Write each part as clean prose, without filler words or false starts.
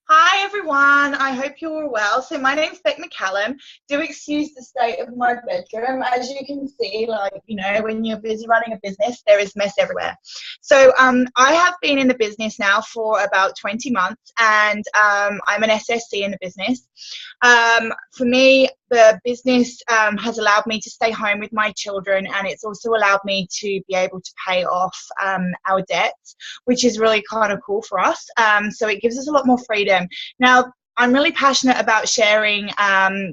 Hi everyone, I hope you're all well. So my name's Beck McCallum. Do excuse the state of my bedroom. As you can see, when you're busy running a business, there is mess everywhere. So I have been in the business now for about 20 months and I'm an SSC in the business. For me, the business has allowed me to stay home with my children, and it's also allowed me to be able to pay off our debts, which is really kind of cool for us. So it gives us a lot more freedom. Now, I'm really passionate about sharing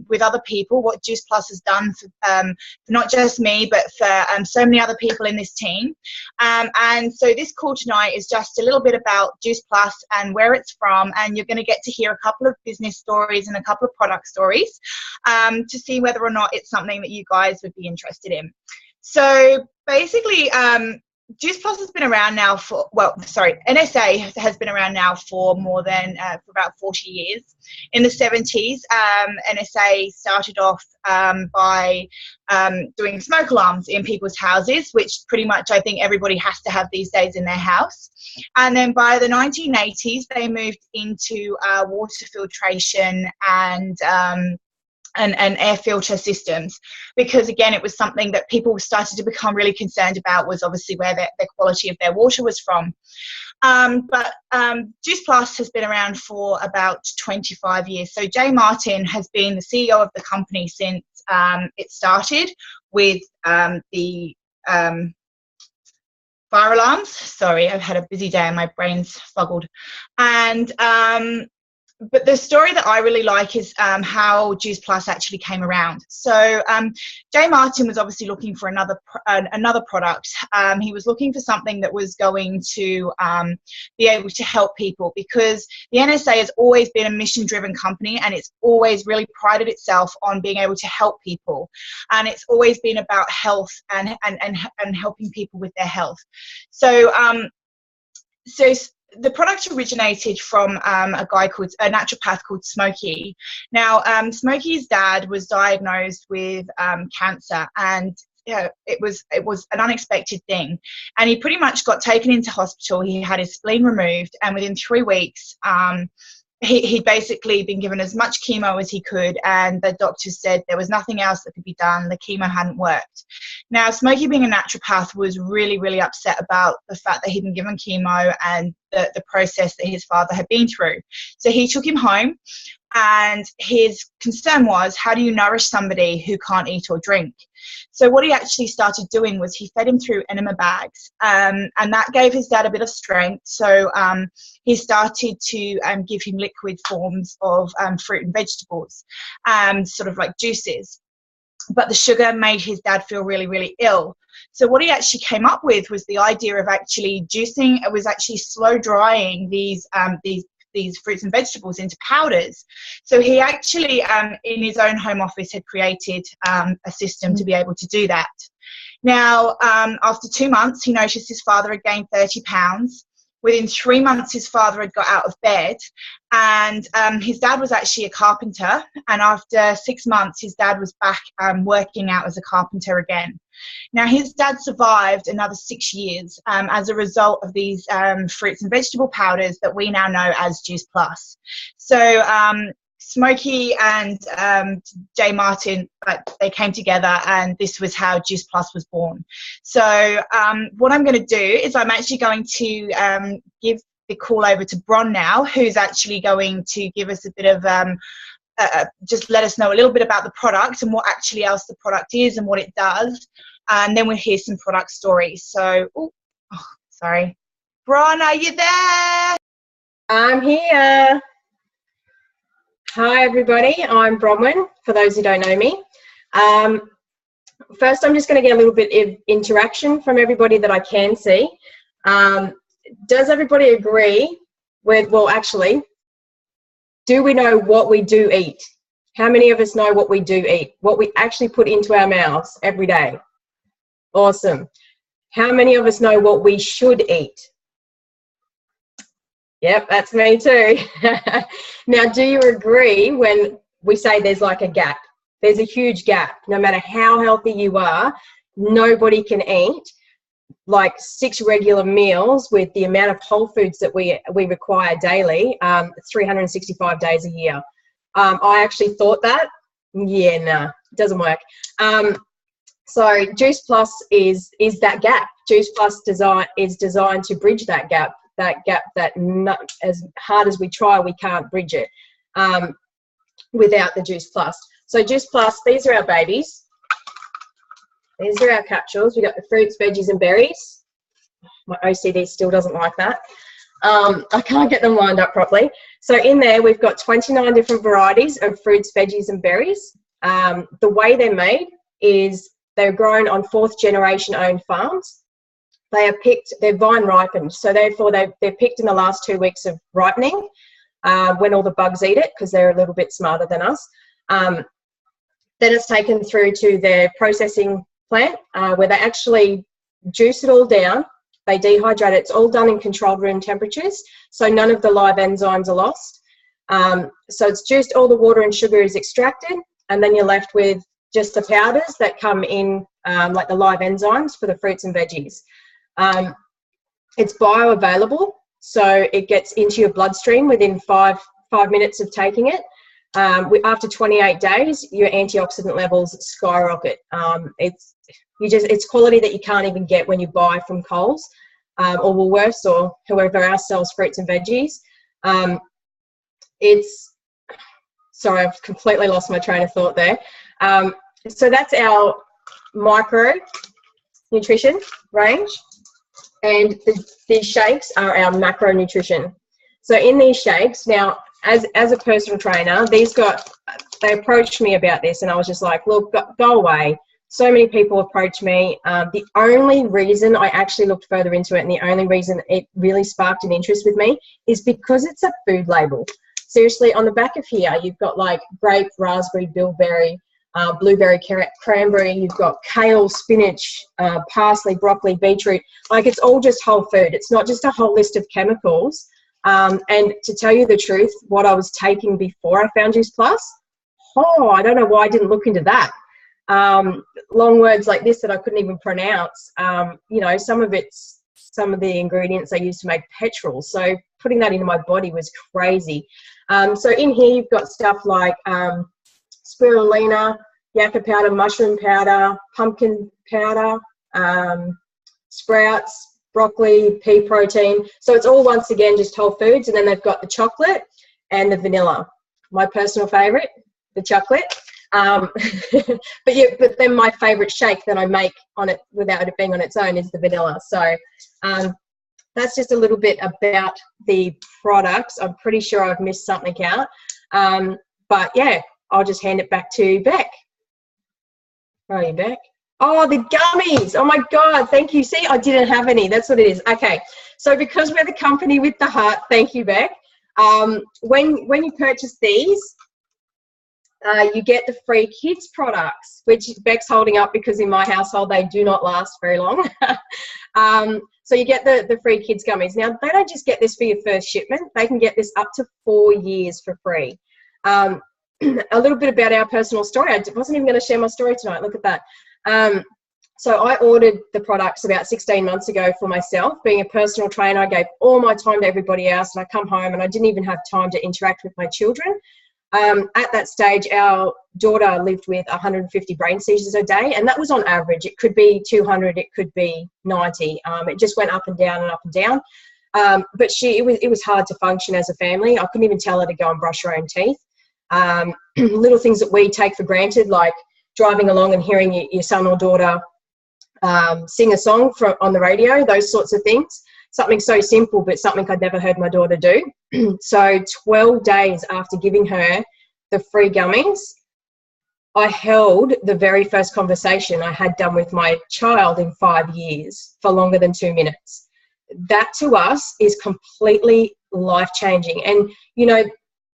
with other people what Juice Plus has done for not just me, but for so many other people in this team. And so this call tonight is just a little bit about Juice Plus and where it's from, and you're going to get to hear a couple of business stories and a couple of product stories to see whether or not it's something that you guys would be interested in. So basically, Juice Plus has been around now NSA has been around now for more than, for about 40 years. In the 70s, NSA started off by doing smoke alarms in people's houses, which pretty much I think everybody has to have these days in their house. And then by the 1980s, they moved into water filtration and air filter systems, because again it was something that people started to become really concerned about, was obviously where the quality of their water was from. But Juice Plus has been around for about 25 years. So Jay Martin has been the CEO of the company since it started with the fire alarms. Sorry, I've had a busy day and my brain's foggled. And but the story that I really like is how Juice Plus actually came around. So Jay Martin was obviously looking for another product. He was looking for something that was going to be able to help people, because the NSA has always been a mission-driven company, and it's always really prided itself on being able to help people. And it's always been about health and helping people with their health. So the product originated from a naturopath called Smokey. Now, Smokey's dad was diagnosed with cancer, and it was an unexpected thing. And he pretty much got taken into hospital. He had his spleen removed, and within 3 weeks, he'd basically been given as much chemo as he could, and the doctors said there was nothing else that could be done. The chemo hadn't worked. Now, Smokey, being a naturopath, was really, really upset about the fact that he'd been given chemo and the process that his father had been through. So he took him home, and his concern was, how do you nourish somebody who can't eat or drink? So what he actually started doing was he fed him through enema bags, and that gave his dad a bit of strength. So he started to give him liquid forms of fruit and vegetables, sort of like juices. But the sugar made his dad feel really, really ill. So what he actually came up with was the idea of actually juicing. It was actually slow drying these fruits and vegetables into powders. So he actually, in his own home office, had created a system to be able to do that. Now, after 2 months, he noticed his father had gained 30 pounds. Within 3 months, his father had got out of bed, and his dad was actually a carpenter. And after 6 months, his dad was back working out as a carpenter again. Now, his dad survived another 6 years as a result of these fruits and vegetable powders that we now know as Juice Plus. So Smokey and Jay Martin, they came together, and this was how Juice Plus was born. So what I'm going to do is I'm actually going to give the call over to Bron now, who's actually going to give us a bit of just let us know a little bit about the product and what actually else the product is and what it does, and then we'll hear some product stories. So, sorry, Bron, are you there? I'm here. Hi everybody, I'm Bronwyn, for those who don't know me. First, I'm just going to get a little bit of interaction from everybody that I can see. Does everybody agree with, well actually, do we know what we do eat? How many of us know what we do eat? What we actually put into our mouths every day? Awesome. How many of us know what we should eat? Yep, that's me too. Now, do you agree when we say there's like a gap? There's a huge gap. No matter how healthy you are, nobody can eat like 6 regular meals with the amount of whole foods that we require daily, 365 days a year. I actually thought that, yeah, nah, it doesn't work. So Juice Plus is that gap. Juice Plus is designed to bridge that gap that as hard as we try, we can't bridge it without the Juice Plus. So Juice Plus, these are our babies. These are our capsules. We got the fruits, veggies, and berries. My OCD still doesn't like that. I can't get them lined up properly. So in there, we've got 29 different varieties of fruits, veggies, and berries. The way they're made is they're grown on 4th generation owned farms. They are picked, they're vine ripened. So therefore they're picked in the last 2 weeks of ripening when all the bugs eat it, because they're a little bit smarter than us. Then it's taken through to their processing plant where they actually juice it all down. They dehydrate it. It's all done in controlled room temperatures, so none of the live enzymes are lost. So it's juiced, all the water and sugar is extracted, and then you're left with just the powders that come in, like the live enzymes for the fruits and veggies. It's bioavailable, so it gets into your bloodstream within five minutes of taking it. After 28 days, your antioxidant levels skyrocket. It's quality that you can't even get when you buy from Coles or Woolworths or whoever else sells fruits and veggies. Sorry, I've completely lost my train of thought there. So that's our micro nutrition range, and these shakes are our macro nutrition. So in these shakes, now as a personal trainer, they approached me about this, and I was just like, look, go away. So many people approach me. The only reason I actually looked further into it, and the only reason it really sparked an interest with me, is because it's a food label. Seriously, on the back of here, you've got like grape, raspberry, bilberry, blueberry, cranberry, you've got kale, spinach, parsley, broccoli, beetroot. Like, it's all just whole food. It's not just a whole list of chemicals. And to tell you the truth, what I was taking before I found Juice Plus, I don't know why I didn't look into that. Long words like this that I couldn't even pronounce. You know, some of the ingredients they use to make petrol. So putting that into my body was crazy. So in here you've got stuff like spirulina, yucca powder, mushroom powder, pumpkin powder, sprouts, broccoli, pea protein. So it's all, once again, just whole foods. And then they've got the chocolate and the vanilla. My personal favorite, the chocolate. But then my favorite shake that I make on it without it being on its own is the vanilla. So that's just a little bit about the products. I'm pretty sure I've missed something out. But yeah, I'll just hand it back to Beck. Where are you, Beck? Oh, the gummies. Oh my God, thank you. See, I didn't have any. That's what it is. Okay, so because we're the company with the heart, thank you, Beck. When you purchase these, you get the free kids products, which Beck's holding up because in my household they do not last very long. So you get the free kids gummies. Now, they don't just get this for your first shipment. They can get this up to 4 years for free. A little bit about our personal story. I wasn't even going to share my story tonight. Look at that. So I ordered the products about 16 months ago for myself. Being a personal trainer, I gave all my time to everybody else, and I come home and I didn't even have time to interact with my children. At that stage, our daughter lived with 150 brain seizures a day, and that was on average. It could be 200, it could be 90. It just went up and down and up and down. But it was hard to function as a family. I couldn't even tell her to go and brush her own teeth. Little things that we take for granted, like driving along and hearing your son or daughter sing a song on the radio, those sorts of things. Something so simple, but something I'd never heard my daughter do. So 12 days after giving her the free gummies, I held the very first conversation I had done with my child in 5 years for longer than 2 minutes. That to us is completely life-changing. And, you know,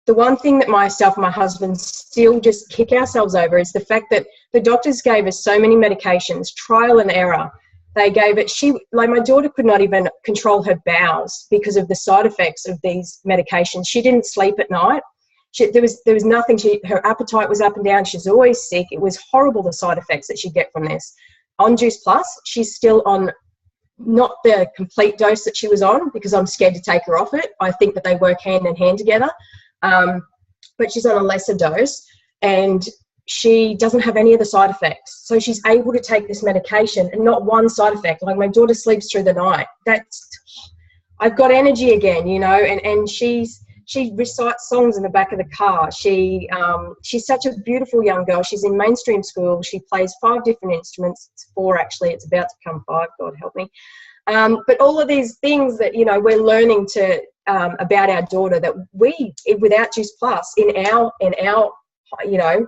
the one thing that myself and my husband still just kick ourselves over is the fact that the doctors gave us so many medications, trial and error. They gave it, my daughter could not even control her bowels because of the side effects of these medications. She didn't sleep at night. There was nothing, her appetite was up and down. She's always sick. It was horrible, the side effects that she'd get from this. On Juice Plus, she's still on not the complete dose that she was on, because I'm scared to take her off it. I think that they work hand in hand together. But she's on a lesser dose, and she doesn't have any of the side effects. So she's able to take this medication and not one side effect. Like, my daughter sleeps through the night. I've got energy again, you know, and she recites songs in the back of the car. She's such a beautiful young girl. She's in mainstream school. She plays 5 different instruments. It's 4 actually. It's about to come 5. God help me. But all of these things that, you know, we're learning to about our daughter, that we, without Juice Plus, in our you know,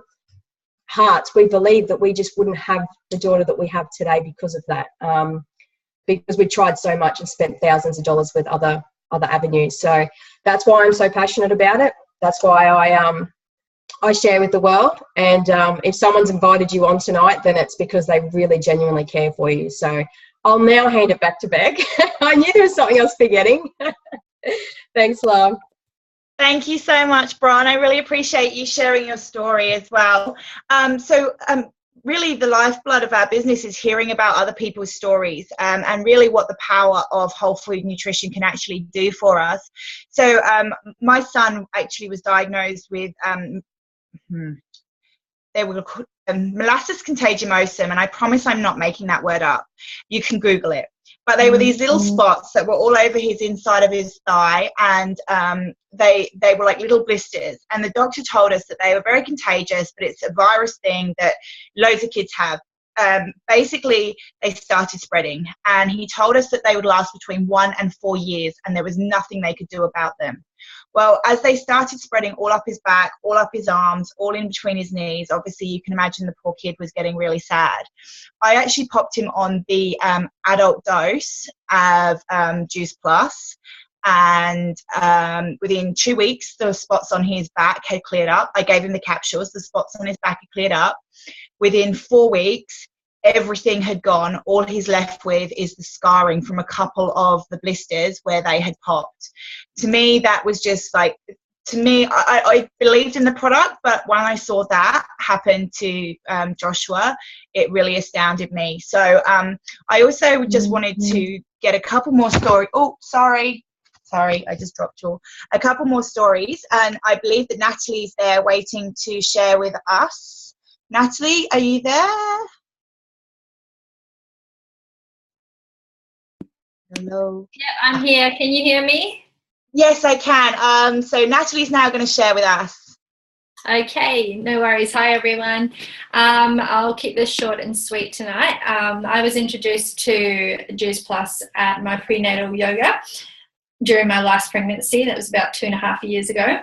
hearts, we believe that we just wouldn't have the daughter that we have today because of that. Because we tried so much and spent thousands of dollars with other avenues. So that's why I'm so passionate about it. That's why I share with the world. And if someone's invited you on tonight, then it's because they really genuinely care for you. So I'll now hand it back to Beck. I knew there was something else forgetting. Thanks, love. Thank you so much, Bron. I really appreciate you sharing your story as well. Really the lifeblood of our business is hearing about other people's stories, and really what the power of whole food nutrition can actually do for us. So my son actually was diagnosed with molasses contagiosum, and I promise I'm not making that word up. You can Google it. But they were these little spots that were all over his inside of his thigh, and they were like little blisters. And the doctor told us that they were very contagious, but it's a virus thing that loads of kids have. Basically, they started spreading, and he told us that they would last between 1 and 4 years, and there was nothing they could do about them. Well, as they started spreading all up his back, all up his arms, all in between his knees, obviously you can imagine the poor kid was getting really sad. I actually popped him on the adult dose of Juice Plus, and within 2 weeks, the spots on his back had cleared up. I gave him the capsules, the spots on his back had cleared up. Within 4 weeks, everything had gone. All he's left with is the scarring from a couple of the blisters where they had popped. To me, that was just like, I believed in the product, but when I saw that happen to Joshua, it really astounded me. So I also just wanted to get a couple more stories. Oh, sorry, I just dropped a couple more stories. And I believe that Natalie's there waiting to share with us. Natalie, are you there? Hello. Yeah, I'm here. Can you hear me? Yes, I can. So Natalie's now going to share with us. Okay, no worries. Hi, everyone. I'll keep this short and sweet tonight. I was introduced to Juice Plus at my prenatal yoga during my last pregnancy. That was about 2.5 years ago.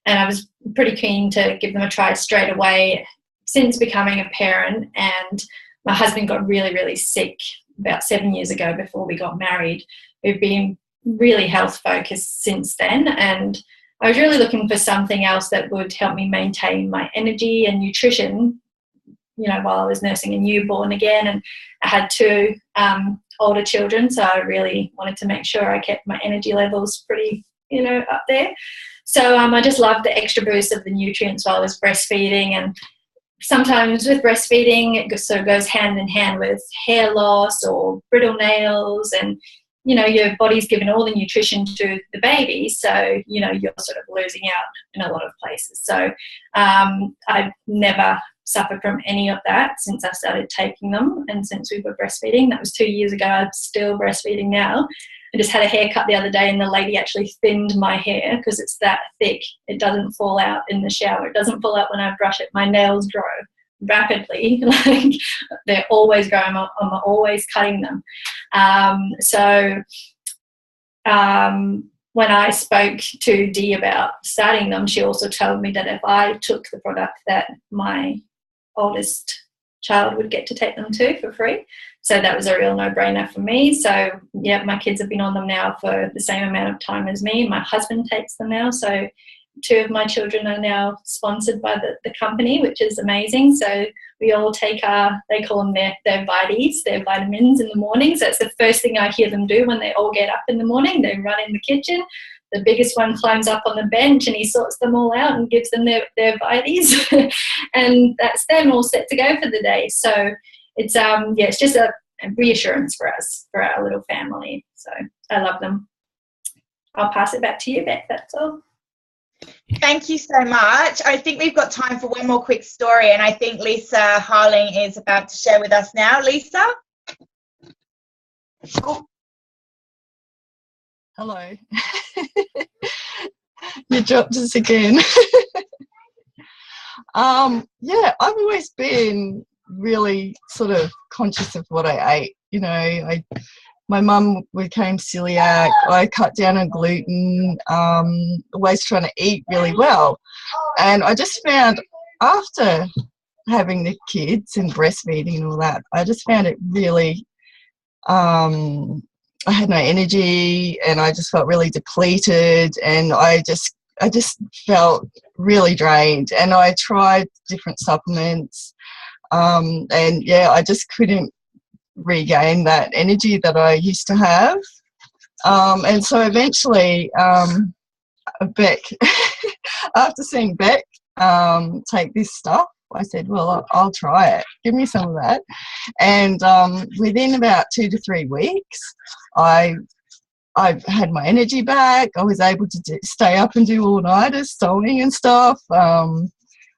And I was pretty keen to give them a try straight away since becoming a parent. And my husband got really, really sick about 7 years ago before we got married. We've been really health focused since then, and I was really looking for something else that would help me maintain my energy and nutrition, you know, while I was nursing a newborn again. And I had 2 older children, so I really wanted to make sure I kept my energy levels pretty, you know, up there. So I just loved the extra boost of the nutrients while I was breastfeeding. And sometimes with breastfeeding, it sort of goes hand in hand with hair loss or brittle nails, and you know, your body's given all the nutrition to the baby, so you know, you're sort of losing out in a lot of places. So I've never suffered from any of that since I started taking them, and since we were breastfeeding. That was 2 years ago. I'm still breastfeeding now. I just had a haircut the other day, and the lady actually thinned my hair because it's that thick. It doesn't fall out in the shower. It doesn't fall out when I brush it. My nails grow rapidly. Like, they're always growing. I'm always cutting them. When I spoke to Dee about starting them, she also told me that if I took the product, that my oldest child would get to take them too for free. So that was a real no-brainer for me. So yeah, my kids have been on them now for the same amount of time as me. My husband takes them now, so 2 of my children are now sponsored by the company, which is amazing. So we all take they call them their vites, their vitamins in the morning. So it's the first thing I hear them do when they all get up in the morning. They run in the kitchen. The biggest one climbs up on the bench and he sorts them all out and gives them their vites. And that's them all set to go for the day. So it's it's just a reassurance for us, for our little family. So I love them. I'll pass it back to you, Beth. That's all. Thank you so much. I think we've got time for one more quick story, and I think Lisa Harling is about to share with us now. Lisa? Oh. Hello. You dropped us again. Yeah, I've always been really sort of conscious of what I ate. You know, my mum became celiac. I cut down on gluten, always trying to eat really well. And I just found after having the kids and breastfeeding and all that, I just found it really, I had no energy and I just felt really depleted, and I just felt really drained, and I tried different supplements, and yeah, I just couldn't regain that energy that I used to have, and so eventually Beck after seeing Beck take this stuff, I said, well, I'll try it, give me some of that. And within about 2 to 3 weeks I had my energy back. I was able to stay up and do all-nighters, sewing and stuff.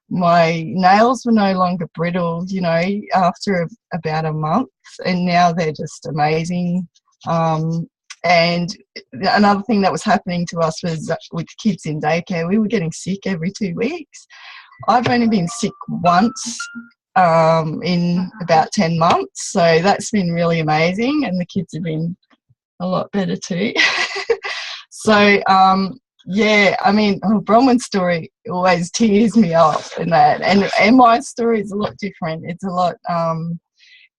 My nails were no longer brittle, you know, after about a month, and now they're just amazing. And another thing that was happening to us was with kids in daycare, we were getting sick every 2 weeks. I've only been sick once in about 10 months, so that's been really amazing, and the kids have been a lot better too. So yeah, I mean, Bronwyn's story always tears me up, and that, and my story is a lot different. It's a lot,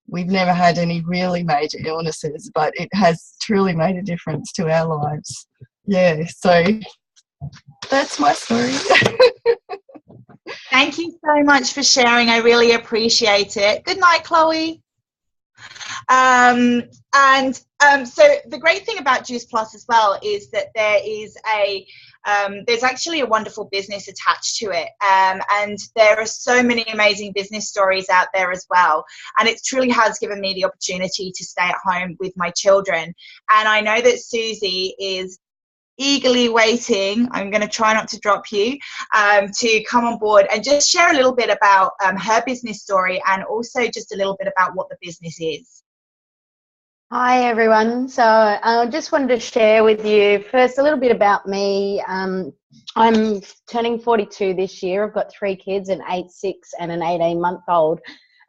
we've never had any really major illnesses, but it has truly made a difference to our lives. Yeah, so that's my story. Thank you so much for sharing. I really appreciate it. Good night, Chloe. So the great thing about Juice Plus as well is that there is there's actually a wonderful business attached to it, and there are so many amazing business stories out there as well, and it truly has given me the opportunity to stay at home with my children. And I know that Susie is eagerly waiting, I'm going to try not to drop you, to come on board and just share a little bit about her business story, and also just a little bit about what the business is. Hi everyone. So I just wanted to share with you first a little bit about me. I'm turning 42 this year. I've got 3 kids, an 8, 6 and an 18-month-old,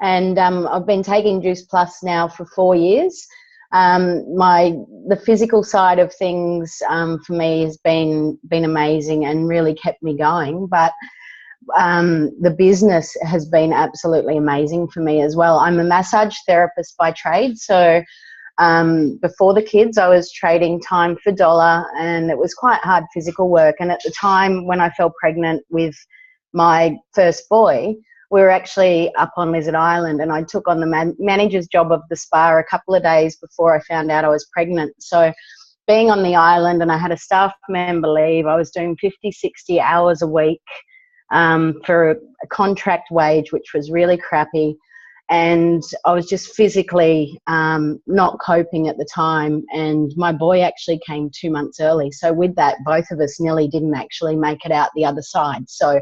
and I've been taking Juice Plus now for 4 years. The physical side of things for me has been amazing and really kept me going, but the business has been absolutely amazing for me as well. I'm a massage therapist by trade, so before the kids I was trading time for dollar, and it was quite hard physical work. And at the time when I fell pregnant with my first boy, we were actually up on Lizard Island, and I took on the manager's job of the spa a couple of days before I found out I was pregnant. So being on the island, and I had a staff member leave, I was doing 50, 60 hours a week for a contract wage, which was really crappy. And I was just physically not coping at the time. And my boy actually came 2 months early. So with that, both of us nearly didn't actually make it out the other side. So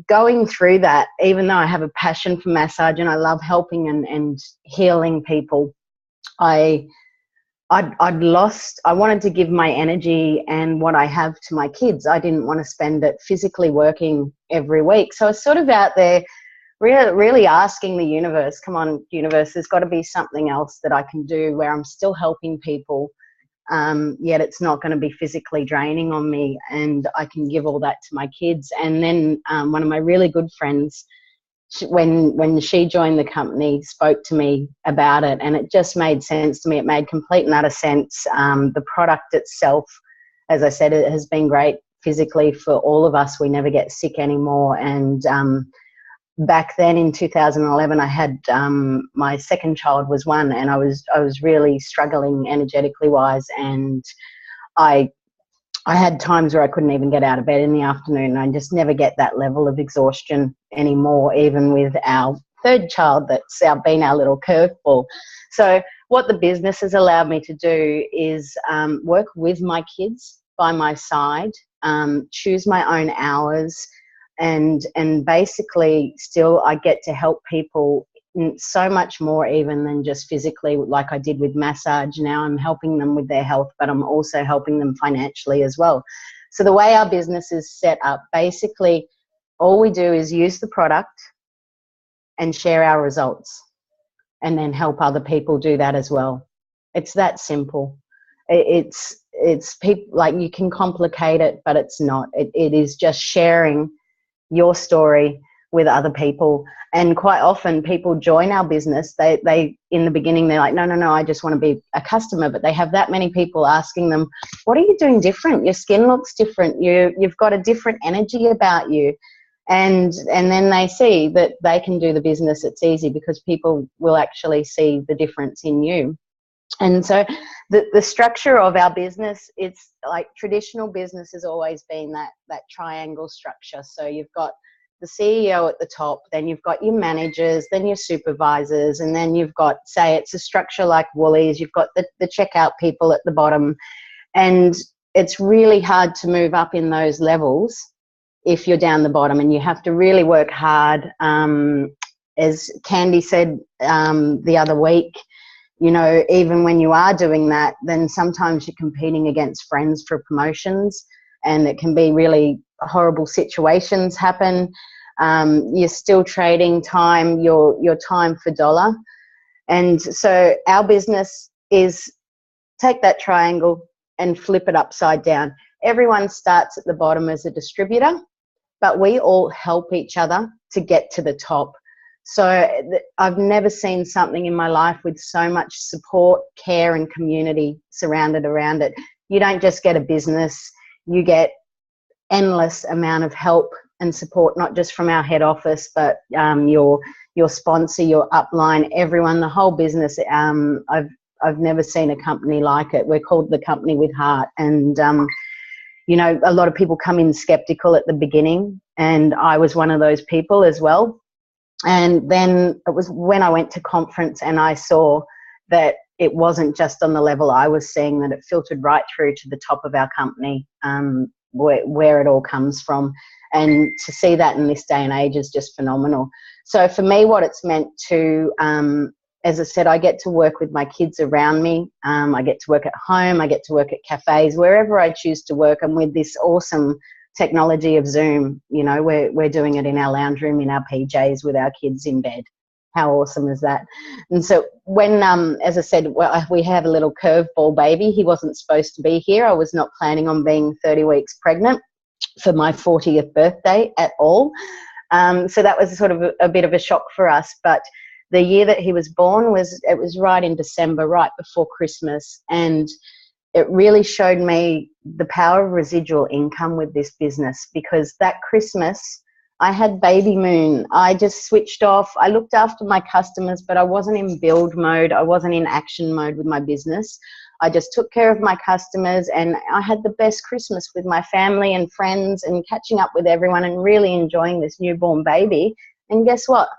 going through that, even though I have a passion for massage and I love helping and healing people, I wanted to give my energy and what I have to my kids. I didn't want to spend it physically working every week. So I was sort of out there really asking the universe, come on, universe, there's got to be something else that I can do where I'm still helping people, yet it's not going to be physically draining on me, and I can give all that to my kids. And then one of my really good friends, when she joined the company, spoke to me about it, and it just made sense to me. It made complete and utter sense. The product itself, as I said, it has been great physically for all of us. We never get sick anymore. And back then in 2011, I had my second child was 1, and I was really struggling energetically wise, and I had times where I couldn't even get out of bed in the afternoon. I just never get that level of exhaustion anymore, even with our third child that's been our little curveball. So what the business has allowed me to do is work with my kids by my side, choose my own hours, and basically still I get to help people so much more even than just physically, like I did with massage. Now I'm helping them with their health, but I'm also helping them financially as well. So the way our business is set up, basically all we do is use the product and share our results, and then help other people do that as well. It's that simple. It's people, like, you can complicate it, but it's not. It is just sharing your story with other people. And quite often people join our business, they in the beginning they're like, no, I just want to be a customer, but they have that many people asking them, what are you doing different? Your skin looks different, you've got a different energy about you. And then they see that they can do the business. It's easy because people will actually see the difference in you. And so the structure of our business, it's like traditional business has always been that triangle structure. So you've got the CEO at the top, then you've got your managers, then your supervisors, and then you've got, say it's a structure like Woolies, you've got the checkout people at the bottom. And it's really hard to move up in those levels if you're down the bottom, and you have to really work hard. As Candy said the other week, you know, even when you are doing that, then sometimes you're competing against friends for promotions, and it can be really horrible situations happen. You're still trading time, your time for dollar. And so our business is take that triangle and flip it upside down. Everyone starts at the bottom as a distributor, but we all help each other to get to the top. So I've never seen something in my life with so much support, care, and community surrounded around it. You don't just get a business, you get endless amount of help and support, not just from our head office, but your sponsor, your upline, everyone, the whole business. I've never seen a company like it. We're called the company with heart. And you know, a lot of people come in skeptical at the beginning, and I was one of those people as well. And then it was when I went to conference and I saw that it wasn't just on the level I was seeing, that it filtered right through to the top of our company, where it all comes from. And to see that in this day and age is just phenomenal. So for me, what it's meant to, as I said, I get to work with my kids around me. I get to work at home. I get to work at cafes, wherever I choose to work. And with this awesome technology of Zoom, you know, we're doing it in our lounge room, in our PJs, with our kids in bed. How awesome is that? And so when, as I said, we have a little curveball baby. He wasn't supposed to be here. I was not planning on being 30 weeks pregnant for my 40th birthday at all. So that was sort of a bit of a shock for us. But the year that he was born was right in December, right before Christmas. And it really showed me the power of residual income with this business, because that Christmas I had baby moon. I just switched off. I looked after my customers, but I wasn't in build mode. I wasn't in action mode with my business. I just took care of my customers, and I had the best Christmas with my family and friends, and catching up with everyone and really enjoying this newborn baby. And guess what?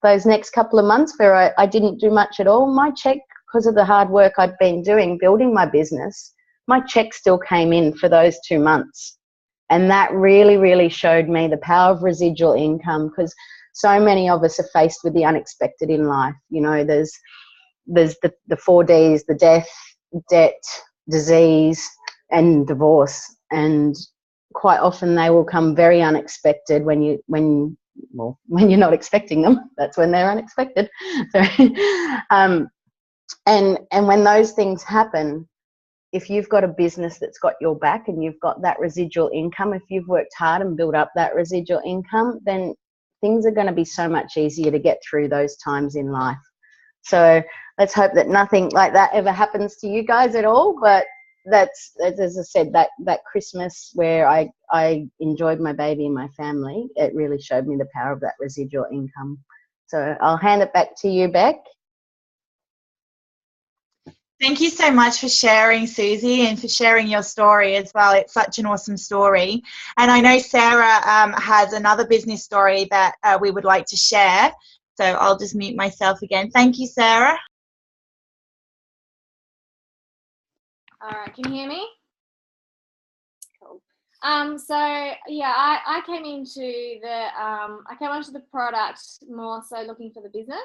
Those next couple of months where I didn't do much at all, my check, because of the hard work I'd been doing building my business, my check still came in for those 2 months. And that really, really showed me the power of residual income, because so many of us are faced with the unexpected in life. You know, there's the 4 Ds, the death, debt, disease, and divorce. And quite often they will come very unexpected when you're not expecting them. That's when they're unexpected. So, and when those things happen, if you've got a business that's got your back and you've got that residual income, if you've worked hard and built up that residual income, then things are going to be so much easier to get through those times in life. So let's hope that nothing like that ever happens to you guys at all. But that's, as I said, that Christmas where I enjoyed my baby and my family, it really showed me the power of that residual income. So I'll hand it back to you, Beck. Thank you so much for sharing, Susie, and for sharing your story as well. It's such an awesome story. And I know Sarah has another business story that we would like to share. So I'll just mute myself again. Thank you, Sarah. All right, can you hear me? Cool. So yeah, I came onto the product more so looking for the business.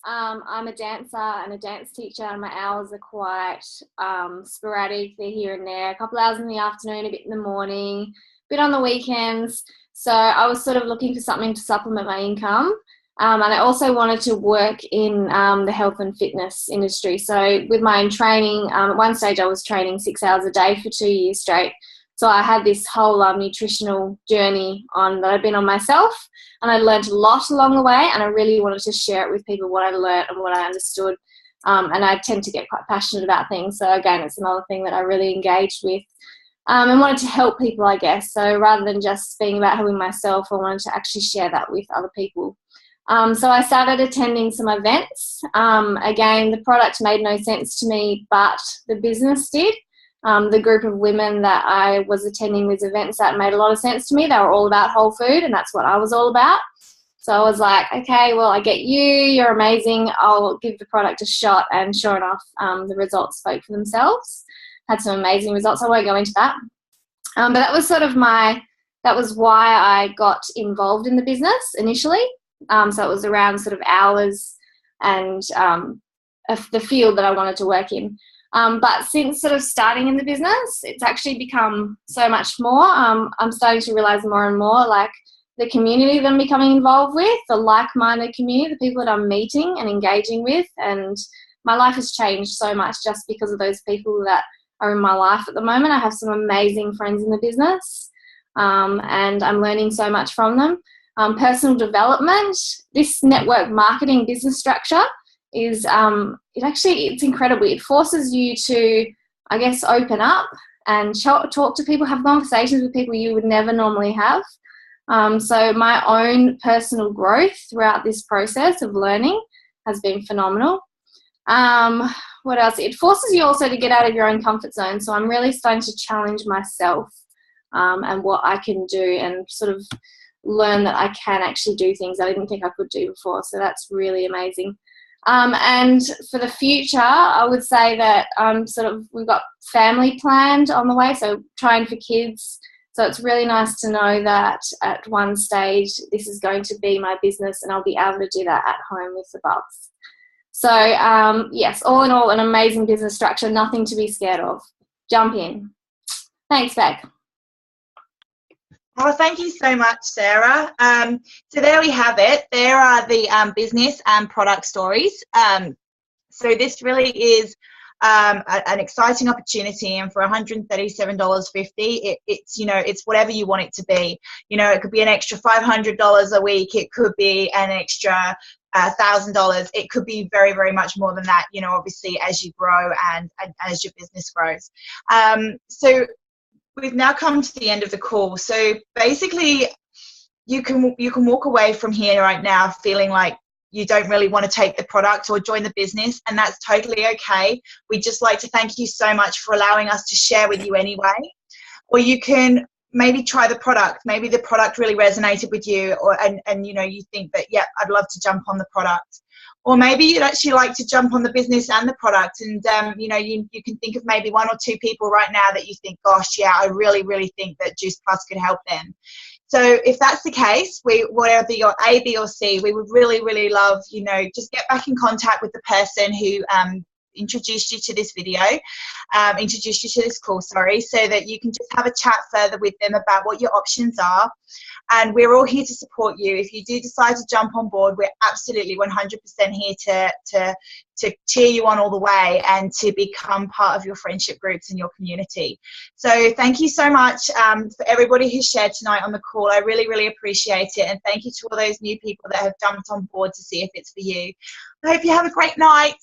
I'm a dancer and a dance teacher, and my hours are quite sporadic. They're here and there, a couple hours in the afternoon, a bit in the morning, a bit on the weekends. So I was sort of looking for something to supplement my income. And I also wanted to work in the health and fitness industry. So with my own training, at one stage I was training 6 hours a day for 2 years straight. So I had this whole nutritional journey that I'd been on myself, and I learned a lot along the way, and I really wanted to share it with people, what I learned and what I understood. And I tend to get quite passionate about things. So again, it's another thing that I really engaged with and wanted to help people, I guess. So rather than just being about helping myself, I wanted to actually share that with other people. So I started attending some events. Again, the product made no sense to me, but the business did. The group of women that I was attending these events that made a lot of sense to me. They were all about whole food, and that's what I was all about. So I was like, okay, well, I get you. You're amazing. I'll give the product a shot. And sure enough, the results spoke for themselves. Had some amazing results. I won't go into that. But that was that was why I got involved in the business initially. So it was around sort of hours and the field that I wanted to work in. But since sort of starting in the business, it's actually become so much more. I'm starting to realize more and more, like the community that I'm becoming involved with, the like-minded community, the people that I'm meeting and engaging with. And my life has changed so much just because of those people that are in my life at the moment. I have some amazing friends in the business, and I'm learning so much from them. Personal development, this network marketing business structure is it's incredible. It forces you to, I guess, open up and talk to people, have conversations with people you would never normally have. So my own personal growth throughout this process of learning has been phenomenal. What else? It forces you also to get out of your own comfort zone. So I'm really starting to challenge myself and what I can do, and sort of learn that I can actually do things I didn't think I could do before. So that's really amazing. And for the future, I would say that we've got family planned on the way, so trying for kids. So it's really nice to know that at one stage this is going to be my business, and I'll be able to do that at home with the Bubs. So yes, all in all, an amazing business structure, nothing to be scared of. Jump in. Thanks, Beck. Oh, thank you so much, Sarah. So there we have it. There are the business and product stories. So this really is an exciting opportunity, and for $137.50, it's whatever you want it to be. It could be an extra $500 a week. It could be an extra $1,000. It could be very, very much more than that. Obviously, as you grow and as your business grows. So we've now come to the end of the call. So basically, you can walk away from here right now feeling like you don't really want to take the product or join the business, and that's totally okay. We'd just like to thank you so much for allowing us to share with you anyway. Or you can maybe try the product. Maybe the product really resonated with you, and you think that, yeah, I'd love to jump on the product. Or maybe you'd actually like to jump on the business and the product, and you can think of maybe 1 or 2 people right now that you think, gosh, yeah, I really, really think that Juice Plus could help them. So if that's the case, whatever you're A, B, or C, we would really, really love, just get back in contact with the person who introduced you to this video, introduced you to this call, so that you can just have a chat further with them about what your options are. And we're all here to support you. If you do decide to jump on board, we're absolutely 100% here to cheer you on all the way and to become part of your friendship groups and your community. So thank you so much for everybody who shared tonight on the call. I really, really appreciate it. And thank you to all those new people that have jumped on board to see if it's for you. I hope you have a great night.